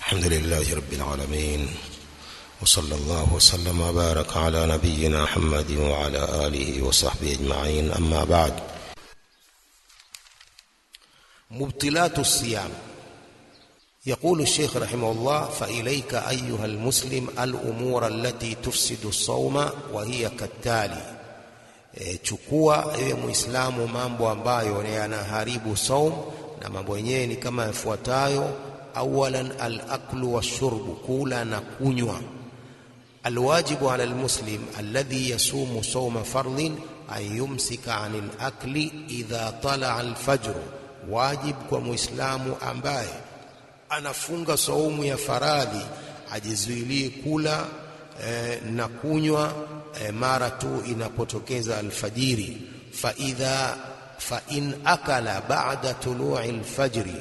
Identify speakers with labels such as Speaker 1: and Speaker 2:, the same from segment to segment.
Speaker 1: الحمد لله رب العالمين، وصلى الله وسلم وبارك على نبينا محمد وعلى آله وصحبه أجمعين. أما بعد. مبطلات الصيام. يقول الشيخ رحمه الله: فإليك أيها المسلم الأمور التي تفسد الصوم وهي كالتالي. chukua ewe muislamu mambo ambayo yanaharibu saum, na mambo yenyewe ni kama yafuatayo: awalan al-aklu wash-shurbu, kula na kunywa. Alwajibu ala almuslim alladhi yasumu sawma fardhin an yumsika anil akli idha tala'a al-fajr. Wajib kwa muislamu ambaye anafunga saumu ya faradhi ajizuilie kula na kunywa mara tu inapotokeza alfajiri. fa in akala ba'da tulu'i alfajri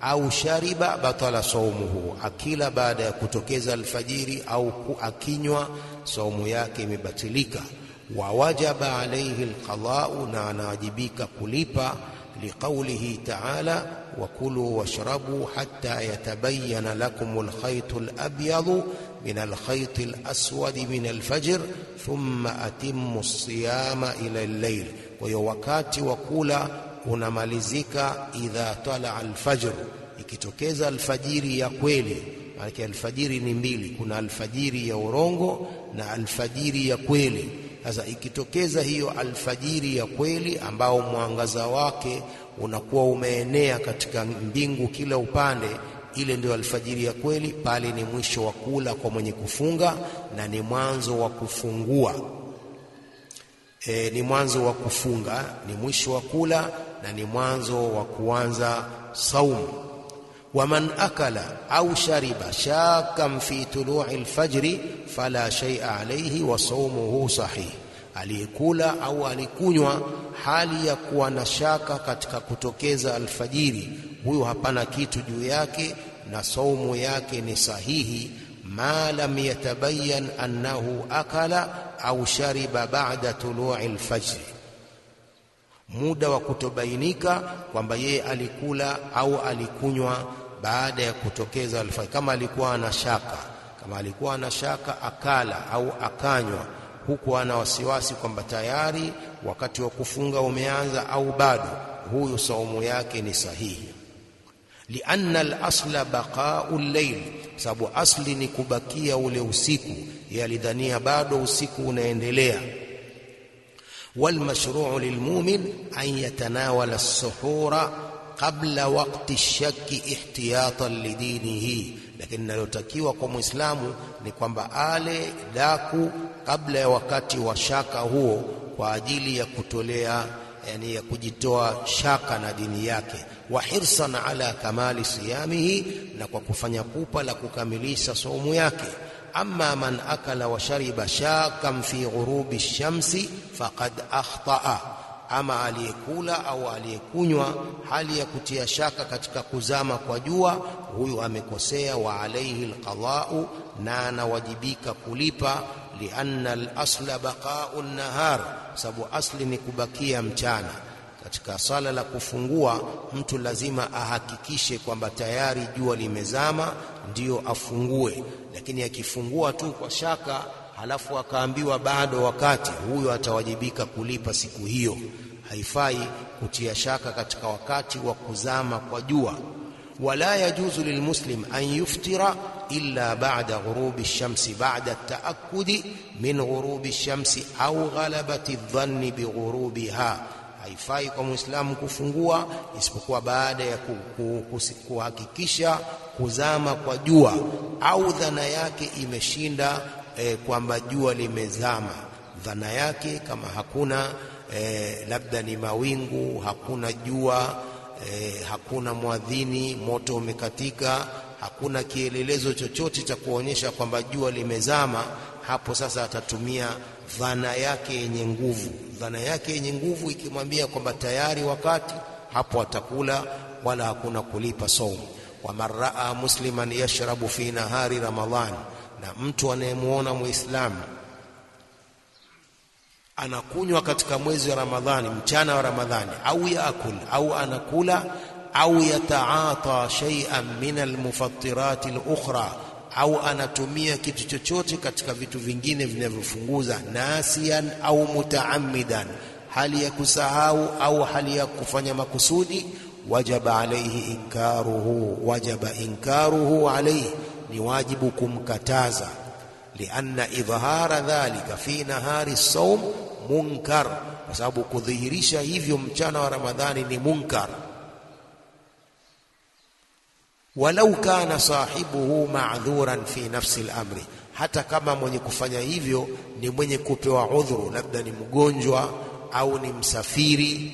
Speaker 1: au shariba batala saumuhu, akila baada ya kutokeza alfajiri au akinywa saumu yake imebatilika. Wa wajaba alayhi alqada'u, na anawajibika kulipa, liqaulihi ta'ala: wakulu washrabu hatta yatabayyana lakum alkhayt alabyad min alkhayt alaswad min alfajr thumma atimmu as-siyama ila al-layl. Kwa hiyo wakati wa kula unamalizika idha tala alfajr, ikitokeza alfajiri ya kweli. Maana alfajiri ni mbili, kuna alfajiri ya urongo na alfajiri ya kweli. Sasa ikitokeza hiyo alfajiri ya kweli ambao mwangaza wake unakuwa umeenea katika mbingu kila upande, ile ndio alfajiri ya kweli. Pale ni mwisho wa kula kwa mwenye kufunga na ni mwanzo wa kufungua. Ni mwanzo wa kufunga, ni mwisho wa kula na ni mwanzo wa kuanza saumu. Waman akala au shariba shakkan fi tulu'i alfajri fala shay'a alayhi wa sawmuhu sahih. Aliyekula au alikunywa hali ya kuwa na shaka katika kutokeza alfajiri, huyo hapana kitu juu yake na saumu yake ni sahihi, ma lam yatabayyan annahu akala au shariba ba'da tulu'i alfajri, muda wa kutobainika kwamba yeye alikula au alikunywa baada ya kutokeza alfajiri. Kama alikuwa na shaka akala au akanywa, huku ana wasiwasi kwamba tayari wakati wa kufunga umeanza au bado, huyu saumu yake ni sahihi. Lianna al-asla baqa'u al-layl, sababu asli ni kubakia ule usiku, yalidhania bado usiku unaendelea. والمشروع للمؤمن أن يتناول السحور قبل وقت الشك احتياطا لدينه. lakini nalotakiwa kwa muislamu ni kwamba ale daku kabla ya wakati wa shaka huo, kwa ajili ya kutolea, yani ya kujitoa shaka na dini yake. Wa hirsan ala kamali siyamihi, na kwa kufanya pupa la kukamilisha saumu yake. Amma man akala wa shariba shakkan fi ghurubi shamsi faqad akhta'a, ama aliyekula au aliyekunywa hali ya kutia shaka katika kuzama kwa jua, huyu amekosea. Wa alayhi alqada'u, na anawajibika kulipa. Lianna al-asla baqa'u an-nahar, sababu asli ni kubakia mchana. Katika sala la kufungua mtu lazima ahakikishe kwamba tayari jua limezama ndiyo afungue, lakini akifungua tu kwa shaka halafu akaambiwa bado wakati, huyo atawajibika kulipa siku hiyo. Haifai kutia shaka katika wakati wa kuzama kwa jua. Wala yajuzu lilmuslim an yuftira illa ba'da ghurubi shamsi ba'da at-ta'akkudi min ghurubi shamsi au ghalabati adh-dhanni bi ghurubiha. Haifai kwa muislamu kufungua isipokuwa baada ya kuhakikisha kuzama kwa jua au dhana yake imeshinda kwamba jua limezama. Dhana yake kama hakuna labda ni mawingu, hakuna jua, hakuna mwadhini, moto umekatika, hakuna kielelezo chochote cha kuonyesha kwamba jua limezama, hapo sasa atatumia dhana yake yenye nguvu. Dhana yake yenye nguvu ikimwambia kwamba tayari wakati, hapo atakula wala hakuna kulipa saumu. Wa mar'a musliman yashrabu fi nahari ramadhan, na mtu anayemuona muislamu anakunywa katika mwezi wa Ramadhani, mchana wa Ramadhani, au yaakul, au anakula au yataata shay'an min almufattirat alukhra, au anatumia kitu chochote katika vitu vingine vinavyofunguza, nasiyan au mutaammidan, hali ya kusahau au hali ya kufanya makusudi, wajaba alayhi inkaruhu, wajaba inkaruhu alayhi, ni wajibu kumkataza. Lianna idhhara dhalika fi nahari as-sawm munkar, kwa sababu kudhihirisha hivyo mchana wa Ramadhani ni munkar. Walau kana sahibuhu ma'dhuran fi nafsi al-amri, hata kama mwenye kufanya hivyo ni mwenye kupewa udhuru, labda ni mgonjwa au ni msafiri.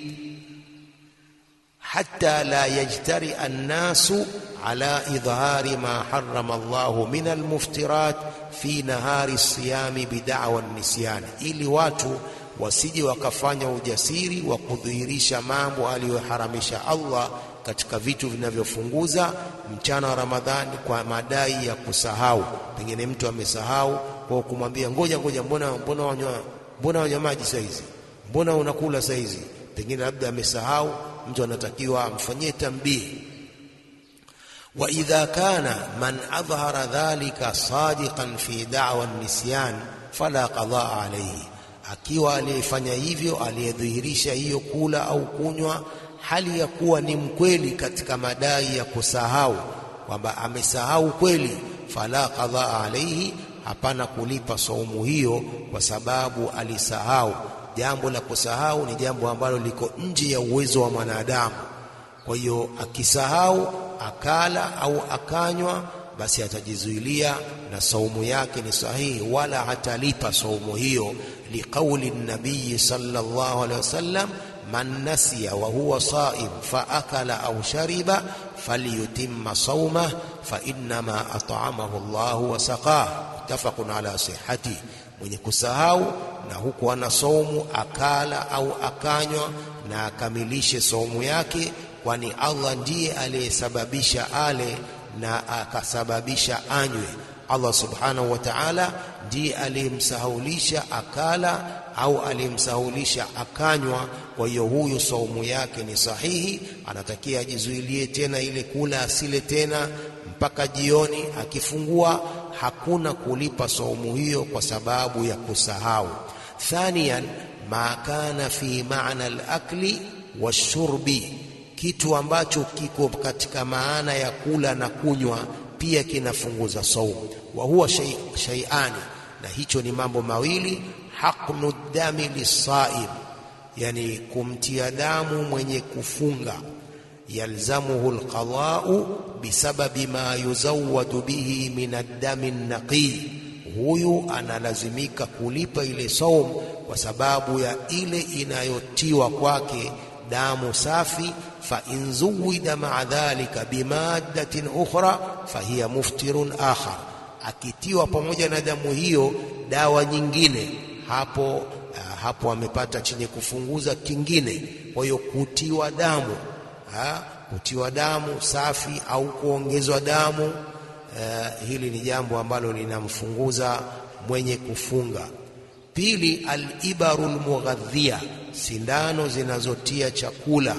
Speaker 1: Hatta la yajtari an-nasu ala idhari ma harrama Allahu min al-muftirat fi nahari as-siyami bid'wa an-nisyan, ili watu wasije wakafanya ujasiri wa kudhihirisha mambo aliyoharamisha Allah katika vitu vinavyofunguza mchana wa Ramadhani kwa madai ya kusahau. Pengine mtu amesahau, kwa kumwambia ngoja, mbona wanywa maji saa hizi, mbona unakula saa hizi, pengine labda amesahau, mtu anatakiwa amfanyie tambihi. Wa idha kana man adhhara dhalika sadiqan fi da'wa an-nisyan fala qadaa alayhi, akiwa aliyefanya hivyo, aliyedhihirisha hiyo kula au kunywa hali ya kuwa ni mkweli katika madai ya kusahau, kwamba amesahau kweli, fala qadaa alayhi, hapana kulipa saumu hiyo kwa sababu alisahau. Jambo la kusahau ni jambo ambalo liko nje ya uwezo wa mwanadamu. Kwa hiyo akisahau akala au akanywa, basi atajizuilia na saumu yake ni sahihi, wala hatalipa saumu hiyo, liqauli nabii sallallahu alaihi wasallam, man nasiya wa huwa saim fa akala au shariba falyutimma sawmah fa innama at'amahu Allahu wa saqah, muttafaqun ala sihhati. Mwenye kusahau na huku ana saumu, akala au akanywa, na akamilishe saumu yake, kwani Allah ndiye aliyesababisha ale na akasababisha anywe. Allah subhanahu wa ta'ala ndiye aliyemsahaulisha akala au aliyemsahaulisha akanywa. Kwa hiyo huyu saumu yake ni sahihi, anatakia ajizuilie tena ile kula, asile tena mpaka jioni. Akifungua hakuna kulipa saumu hiyo kwa sababu ya kusahau. Thaniyan, ma kana fi ma'na al-akli wash-shurbi, kitu ambacho kiko katika maana ya kula na kunywa pia kinafunguza saumu. Wa huwa shay'ani, na hicho ni mambo mawili. Haqnu dami lis-saim, yani kumtia damu mwenye kufunga. Yalzamuhu al-qada'u bisababi ma yuzawwadu bihi min ad-dami an-naqi, huyu analazimika kulipa ile saumu kwa sababu ya ile inayotiwa kwake damu safi. Fa in zuwida ma'a dhalika bimaddatin ukhra fahiya muftirun akhar, akitiwa pamoja na damu hiyo dawa nyingine, hapo amepata chenye kufunguza kingine. Kwa hiyo kutiwa damu safi au kuongezwa damu, hili ni jambo ambalo linamfunguza mwenye kufunga. Pili, al-ibarul mughadhiya, sindano zinazotia chakula.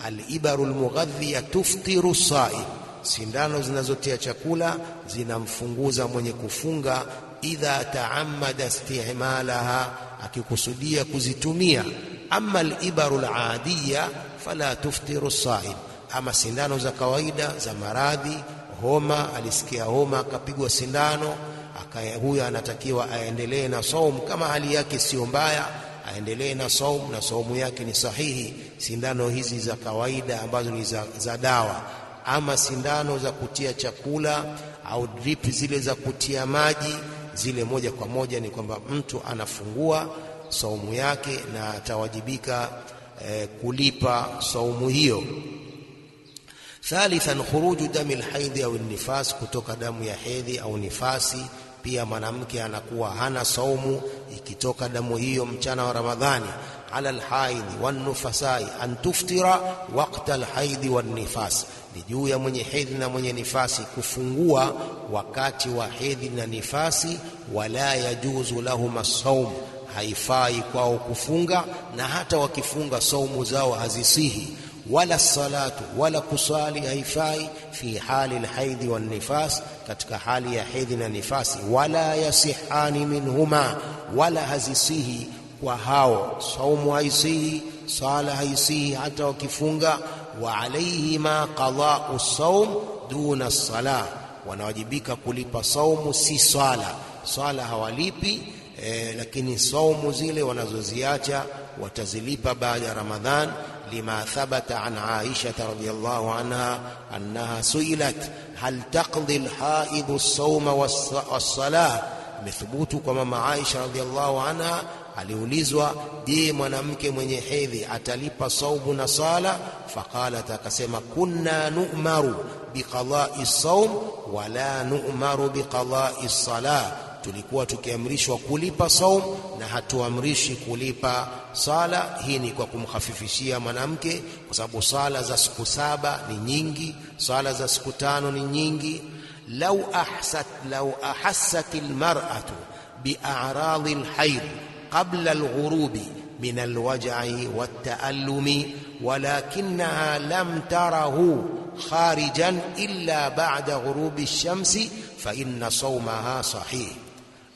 Speaker 1: Al-ibarul mughadhiya tuftiru saim, sindano zinazotia chakula zinamfunguza mwenye kufunga. Idha taammada istimalaha, akikusudia kuzitumia. Amma al-ibarul aadiya fala tuftiru saim, ama sindano za kawaida za maradhi, homa, alisikia homa akapigwa sindano, huyo anatakiwa aendelee na saumu. Kama hali yake sio mbaya, aendelee na saumu na saumu yake ni sahihi. Sindano hizi za kawaida ambazo ni za dawa. Ama sindano za kutia chakula au drip zile za kutia maji, zile moja kwa moja ni kwamba mtu anafungua saumu yake na atawajibika kulipa saumu hiyo. Thalithan, khuruju dami alhaidhi au nifas, kutoka damu ya hedhi au nifasi. Pia mwanamke anakuwa hana saumu ikitoka damu hiyo mchana wa Ramadhani. Ala alhaidhi wan nufasai an tuftira waqta alhaidhi wan nifas, ni juu ya mwenye hedhi na mwenye nifasi kufungua wakati wa hedhi na nifasi. Wala yajuzu lahum as-sawm, haifai kwao kufunga, na hata wakifunga saumu zao hazisihi. wala salatu wala kusali haifai fi hali alhaidhi wan nifas, katika hali ya hedhi na nifasi. Wala yasihani minhuma, wala hazisihi kwa hao, saumu haisihi, sala haisihi hata wakifunga. Wa alayhima qada'u as-sawm duna as-salah, wanawajibika kulipa saumu si swala. Swala hawalipi lakini saumu zile wanazoziacha watazilipa baada ya Ramadhan. Lima thabata an Aisha radhiyallahu anha annaha su'ilat hal taqdi al-haidhu as-sawma was-salah. Imethubutu kwa mama Aisha radhiyallahu anha aliulizwa, je, mwanamke mwenye hedhi atalipa saumu na sala? Faqalat, akasema, kunna nu'maru biqada'i as-sawm wala nu'maru biqada'i as-salah, tulikuwa tukiamrishwa kulipa saum na hatuamrishi kulipa sala. Hii ni kwa kumkhafifishia mwanamke, kwa sababu sala za siku 7 ni nyingi, sala za siku 5 ni nyingi. Law ahassat almar'atu bi'a'radi alhayd qabla alghurubi min alwaj'i watta'allumi walakinaha lam tarahu kharijan illa ba'da ghurubi ash-shamsi fa inna sawmaha sahih.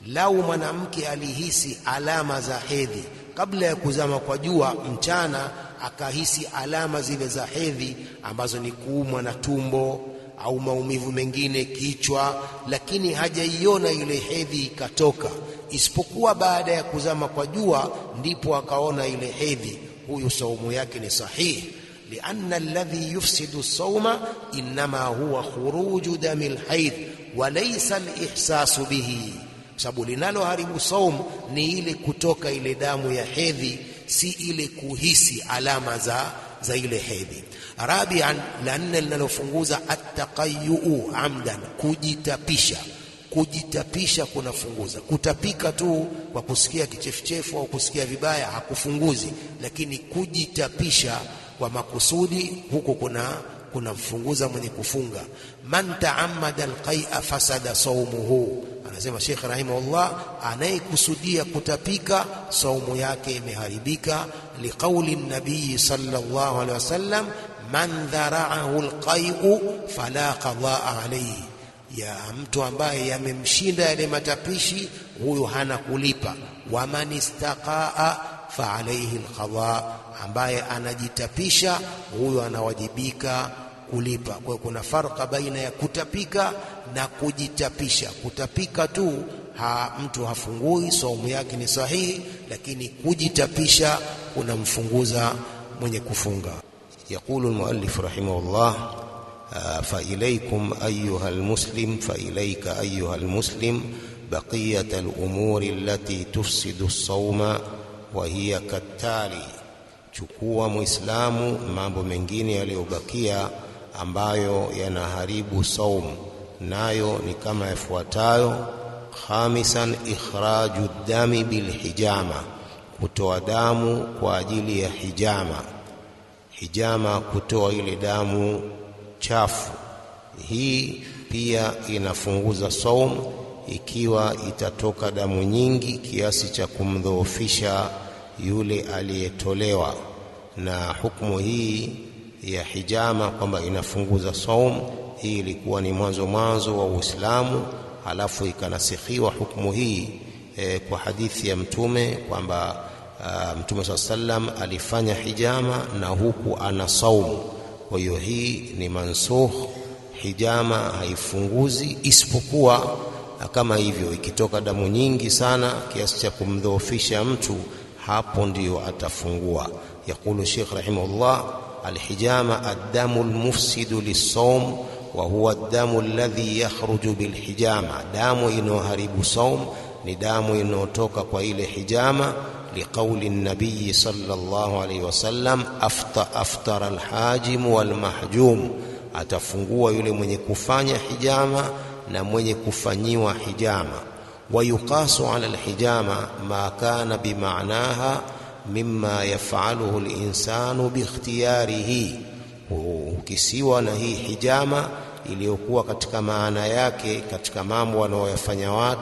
Speaker 1: Lau mwanamke alihisi alama za hedhi kabla ya kuzama kwa jua mchana, akahisi alama zile za hedhi ambazo ni kuumwa na tumbo au maumivu mengine kichwa, lakini hajaiona ile hedhi ikatoka, isipokuwa baada ya kuzama kwa jua ndipo akaona ile hedhi, huyu saumu yake ni sahihi. Lianna alladhi yufsidu as-sawma inma huwa khuruju dami al-hayd wa laysa al-ihsasu bihi, sababu linaloharibu saumu ni ile kutoka ile damu ya hedhi, si ile kuhisi alama za ile hedhi. Rabian, lanna linalofunguza at-taqayyu amdan, kujitapisha. Kujitapisha kunafunguza. Kutapika tu kwa kusikia kichefuchefu au kusikia vibaya hakufunguzi, lakini kujitapisha kwa makusudi huko kunamfunguza mwenye kufunga. Man ta'ammada al-qai'a fasada sawmuhu, anasema Sheikh rahimahullah, anayekusudia kutapika saumu yake imeharibika. Liqauli nabii sallallahu alaihi wasallam, man dhara'ahu al-qai'u fala qadaa alayhi, ya mtu ambaye yamemshinda yale matapishi, huyo hana kulipa. Wa man istaqaa fa alayhi al-qadaa, ambaye anajitapisha huyo anawajibika kulipa. Kwa hiyo kuna farqa baina ya kutapika na kujitapisha. Kutapika tu mtu hafungui, saumu yake ni sahihi, lakini kujitapisha kunamfunguza mwenye kufunga. Yaqulu al-muallif rahimahullah, فإليكم أيها المسلم فإليك أيها المسلم بقية الأمور التي تفسد الصوم وهي كالتالي. Chukua muislamu mambo mengine yaliyobakia ambayo yanaharibu saumu, nayo ni kama yafuatayo. Khamisan, ikhraju dami bil hijama, kutoa damu kwa ajili ya hijama. Hijama, kutoa ile damu chafu. Hii pia inafunguza saumu ikiwa itatoka damu nyingi kiasi cha kumdhoofisha yule aliyetolewa. Na hukumu hii ya hijama kwamba inafunguza saumu, hii ilikuwa ni mwanzo wa Uislamu, halafu ikanasikhiwa hukumu hii kwa hadithi ya Mtume kwamba Mtume sallam alifanya hijama na huku ana saumu. Kwa hiyo hii ni mansukh. Hijama haifunguzi isipokuwa kama hivyo, ikitoka damu nyingi sana kiasi cha kumdhoofisha mtu, hapo ndio atafungua. Yakulu Sheikh rahimahullah, alhijama ad-damu al-mufsidu lis-sawm wa huwa ad-damu alladhi yakhruju bil-hijama, damu inoharibu sawm ni damu inotoka kwa ile hijama. Liqauli an-nabiy sallallahu alayhi wasallam, aftara al-hajim wal-mahjum, atafungua yule mwenye kufanya hijama na mwenye kufanyiwa hijama. Wayuqasu ala al-hijama ma kana bimaanaha mimma yaf'aluhu al-insanu biikhtiyarihi, ukisiwa na hii hijama iliyokuwa katika maana yake katika mambo wanaoyafanya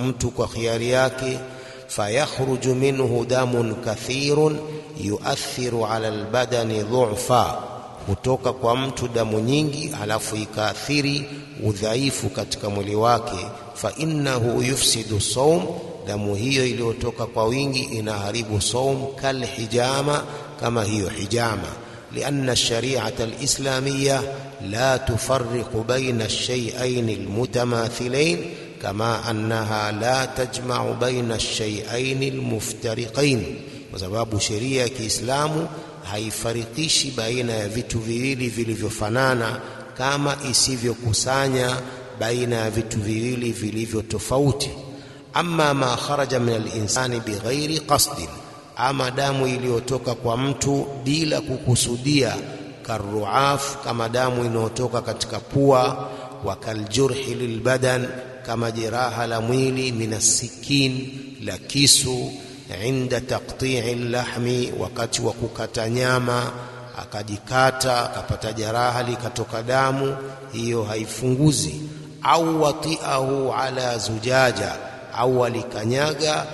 Speaker 1: mtu kwa khiari yake. Fayakhruju minhu damun kathirun yuathiru ala albadani dhu'fa, hutoka kwa mtu damu nyingi halafu ikaathiri udhaifu katika mwili wake. Fa innahu yufsidu sawm, damu hiyo iliyotoka kwa wingi inaharibu saum. Kal hijama, kama hiyo hijama. لأن الشريعة الإسلامية لا تفرق بين الشيئين المتماثلين كما أنها لا تجمع بين الشيئين المفترقين. وسبب شريعة الإسلام haifarikishi baina ya vitu viwili vilivyofanana kama isivyokusanya baina ya vitu viwili vilivyo tofauti. Amma ma kharaja min al-insani bighairi qasdin, ama damu iliyotoka kwa mtu bila kukusudia, karuaf, kama damu inayotoka katika pua, wa kaljurhi lilbadan, kama jeraha la mwili, minasikin, la kisu, inda taqti'i lahmi, wakati wa kukata nyama akajikata akapata jeraha likatoka damu, hiyo haifunguzi. Au wati'ahu ala zujaja, au alikanyaga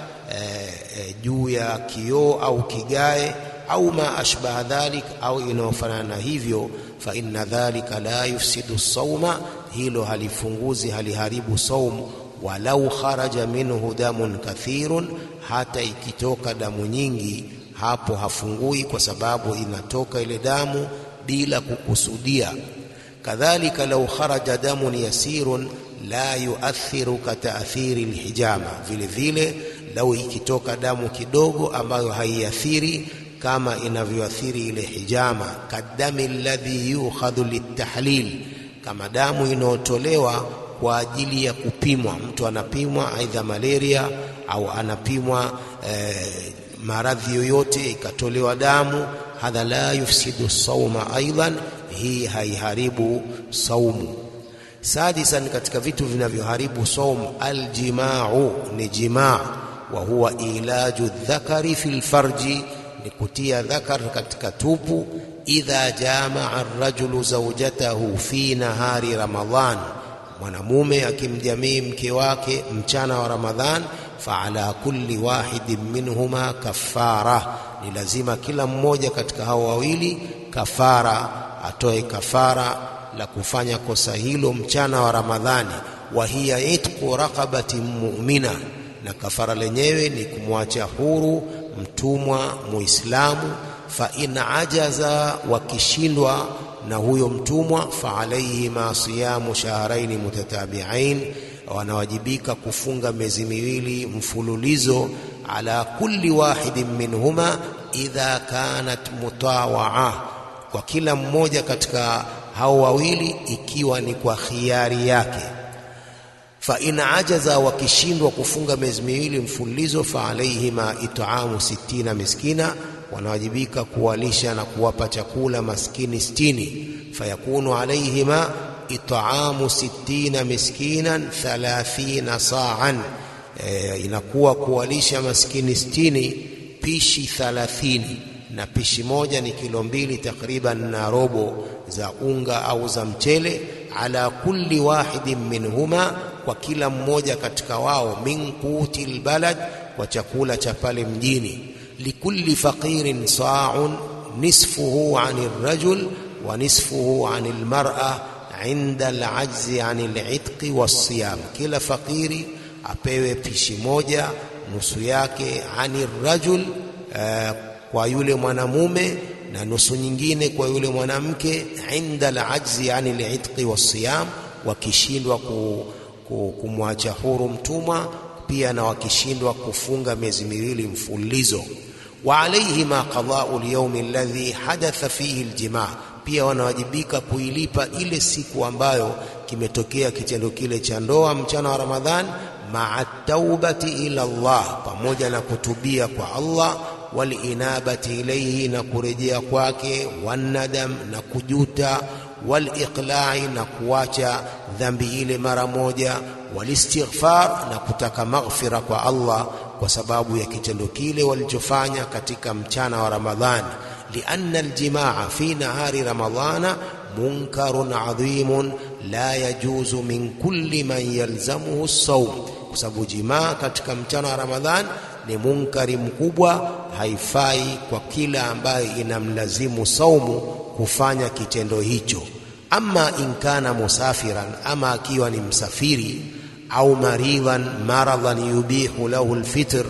Speaker 1: juu ya kioo au kigae, au ma ashbaha dhalik, au inayofanana hivyo. Fa inna dhalika la yufsidu sawma, hilo halifunguzi, haliharibu saum. Walau kharaja minhu damun kathirun, hata ikitoka damu nyingi hapo hafungui, kwa sababu inatoka ile damu bila kukusudia. Kadhalika lau kharaja damun yasirun la yuathiru kataathiri alhijama, vile vile lau ikitoka damu kidogo ambayo haiathiri kama inavyoathiri ile hijama. Kadami alladhi yukhadhu litahlil, kama damu inayotolewa kwa ajili ya kupimwa. Mtu anapimwa aidha malaria au anapimwa maradhi yoyote, ikatolewa damu, hadha la yufsidu sawma aidan, hii haiharibu saumu. Sadisan, katika vitu vinavyoharibu saum, aljima'u, ni jimaa. Wa huwa ilaju dhakari fil farji, ni kutia dhakar katika tupu. Idha jamaa ar-rajulu zawjatahu fi nahari Ramadhan, mwanamume akimjamii mke wake mchana wa Ramadhan, fa ala kulli wahidin minhuma kafara, ni lazima kila mmoja katika hao wawili kafara, atoe kafara la kufanya kosa hilo mchana wa Ramadhani. Wa hiya itqu raqabatin mu'mina, na kafara lenyewe ni kumwacha huru mtumwa Muislamu. Fa in ajaza, wakishindwa na huyo mtumwa, fa alayhi ma siyamu shahrayn mutatabi'ain, wanawajibika kufunga miezi miwili mfululizo. Ala kulli wahidin minhuma idha kanat mutawa'a, kwa kila mmoja katika hao wawili ikiwa ni kwa khiari yake. Fa in ajaza, wakishindwa kufunga miezi miwili mfululizo, fa alayhima it'amu 60 miskina, wanawajibika kuwalisha na kuwapa chakula maskini 60. Fayakunu alayhima it'amu 60 miskinan 30 sa'an, inakuwa kuwalisha maskini 60 pishi 30, na pishi moja ni kilo 2 takriban na robo za unga au za mchele. Ala kulli wahidin minhuma, kwa kila mmoja katika wao, min qutil balad, kwa chakula cha pale mjini. Likulli faqirin sa'un nisfuhu 'anil rajul wa nisfuhu 'anil mar'a 'inda al-'ajzi 'anil 'itqi was-siyam, kila fakiri apewe pishi moja, nusu yake 'anil rajul, kwa yule mwanamume, na nusu nyingine kwa yule mwanamke. Inda al-ajzi anil itqi was-siyam, wakishindwa kumwacha huru mtumwa, pia na wakishindwa kufunga miezi miwili mfululizo. Wa alayhima qada'u al-yawm alladhi hadatha fihi al-jima', pia wanawajibika kuilipa ile siku ambayo kimetokea kitendo kile cha ndoa mchana wa Ramadhan. Ma'a taubati ila Allah, pamoja na kutubia kwa Allah, walinabati ilayhi, na kurejea kwake, wanadam, na kujuta, waliqla'i, na kuacha dhambi ile mara moja, walistighfar, na kutaka maghfira kwa Allah kwa sababu ya kitendo kile walichofanya katika mchana wa Ramadhani. Lianna aljimaa fi nahari ramadhana munkarun adhimun la yajuzu min kulli man yalzamuhu as-sawm, kwa sababu jimaa katika mchana wa Ramadhan ni munkari mkubwa, haifai kwa kila ambaye inamlazimu saumu kufanya kitendo hicho. Ama inkana musafiran, ama akiwa ni msafiri, au maradhan yubihu lahu alfitr,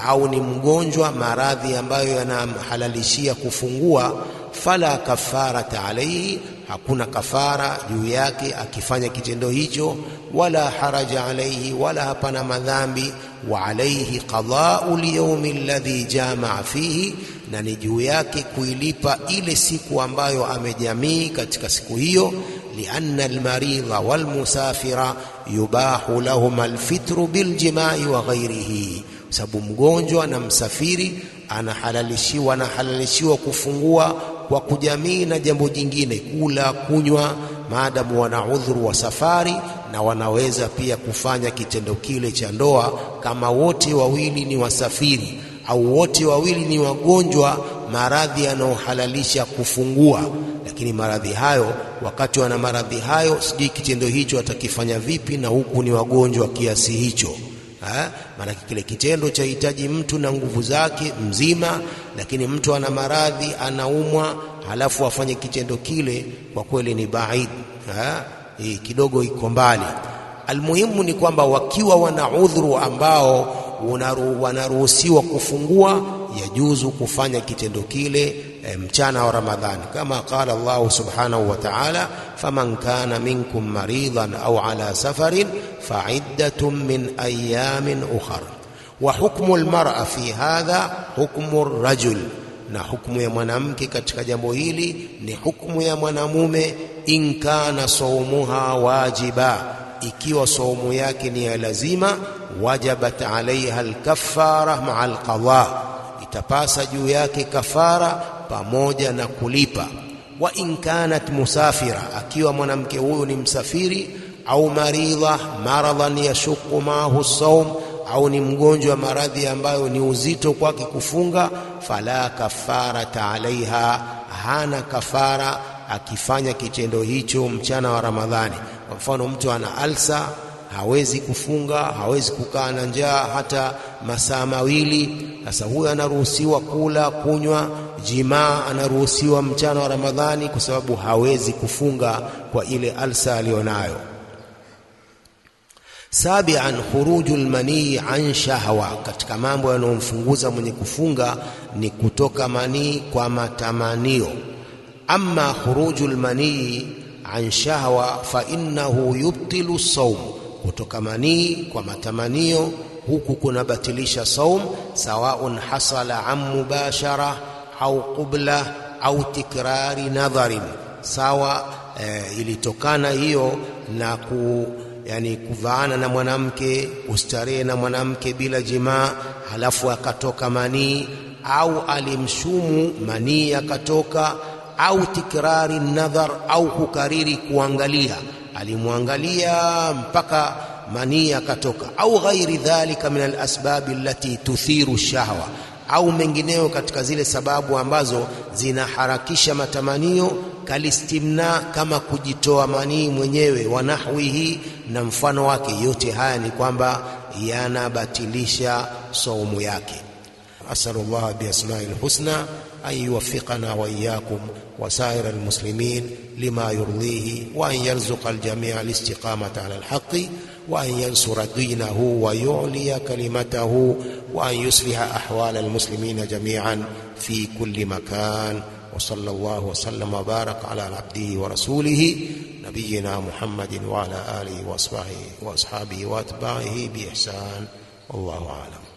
Speaker 1: au ni mgonjwa maradhi ambayo yanamhalalishia kufungua, fala kafarata alayhi, hakuna kafara juu yake akifanya kitendo hicho, wala haraja alayhi, wala hapana madhambi. Wa alayhi qada'u al-yawmi alladhi jamaa fihi, na ni juu yake kuilipa ile siku ambayo amejamii katika siku hiyo. Lianna almaridha walmusafira yubahu lahum alfitru biljimai wa ghairihi, sababu mgonjwa na msafiri anahalalishiwa kufungua kwa kujamii na jambo jingine, kula kunywa, maadamu wana udhuru wa safari, na wanaweza pia kufanya kitendo kile cha ndoa kama wote wawili ni wasafiri au wote wawili ni wagonjwa, maradhi yanayohalalisha kufungua. Lakini maradhi hayo, wakati wana maradhi hayo, sijui kitendo hicho atakifanya vipi, na huku ni wagonjwa kiasi hicho. Maana kile kitendo cha hitaji mtu na nguvu zake mzima, lakini mtu ana maradhi, anaumwa, halafu afanye kitendo kile, kwa kweli ni baid, kidogo iko mbali. Almuhimu ni kwamba wakiwa wana udhuru ambao wanaruhusiwa kufungua, yajuzu kufanya kitendo kile mchana wa Ramadhani, kama qala Allah subhanahu wa ta'ala, faman kana minkum maridan au ala safarin fa'iddatun min ayamin ukhra. Wa hukmu almar'a fi hadha hukmu ar-rajul, na hukumu ya mwanamke katika jambo hili ni hukumu ya mwanamume. In kana sawmuha wajiba, ikiwa saumu yake ni ya lazima, wajabat alaiha alkaffara ma'a alqadha, itapasa juu yake kafara pamoja na kulipa. Wa in kanat musafira, akiwa mwanamke huyu ni msafiri, au maridha maradhan yashuqu ma'ahu as-sawm, au ni mgonjwa maradhi ambayo ni uzito kwake kufunga, fala kafarata alaiha, hana kafara akifanya kitendo hicho mchana wa Ramadhani. Kwa mfano, mtu ana alsa, hawezi kufunga, hawezi kukaa na njaa hata masaa mawili. Sasa huyo anaruhusiwa kula, kunywa, jimaa anaruhusiwa mchana wa Ramadhani, kwa sababu hawezi kufunga kwa ile alsa alionayo. Sabian, khurujul manii an shahwa, katika mambo yanayomfunguza mwenye kufunga ni kutoka manii kwa matamanio. Amma khurujul manii an shahwa fa innahu yubtilu sawm, kutoka manii kwa matamanio huku kunabatilisha saum, sawaun hasala an mubashara au qubla au tikrari nadharin, sawa ilitokana hiyo na kuvaana na mwanamke, kustarehe na mwanamke bila jimaa, halafu akatoka manii, au alimshumu manii akatoka, au tikrari nadhar, au kukariri kuangalia, alimwangalia mpaka manii akatoka, au ghairi dhalika min alasbab allati tuthiru shahwa, au mengineo katika zile sababu ambazo zinaharakisha matamanio, kalistimna, kama kujitoa manii mwenyewe, wa nahwihi, na mfano wake. Yote haya ni kwamba yanabatilisha saumu yake. Asallallahu biasma'il husna an yuwaffiqana wa iyyakum wa sa'ira almuslimin lima yurdihi, wa an yarzuqa aljami'a alistiqamata 'ala alhaqqi, wa an yansura dinahu wa yu'liya kalimatahu, wa an yusliha ahwala almuslimina jami'an fi kulli makan. وصلى الله وسلم وبارك على عبده ورسوله نبينا محمد وعلى آله وأصحابه وأتباعه بإحسان. والله أعلم.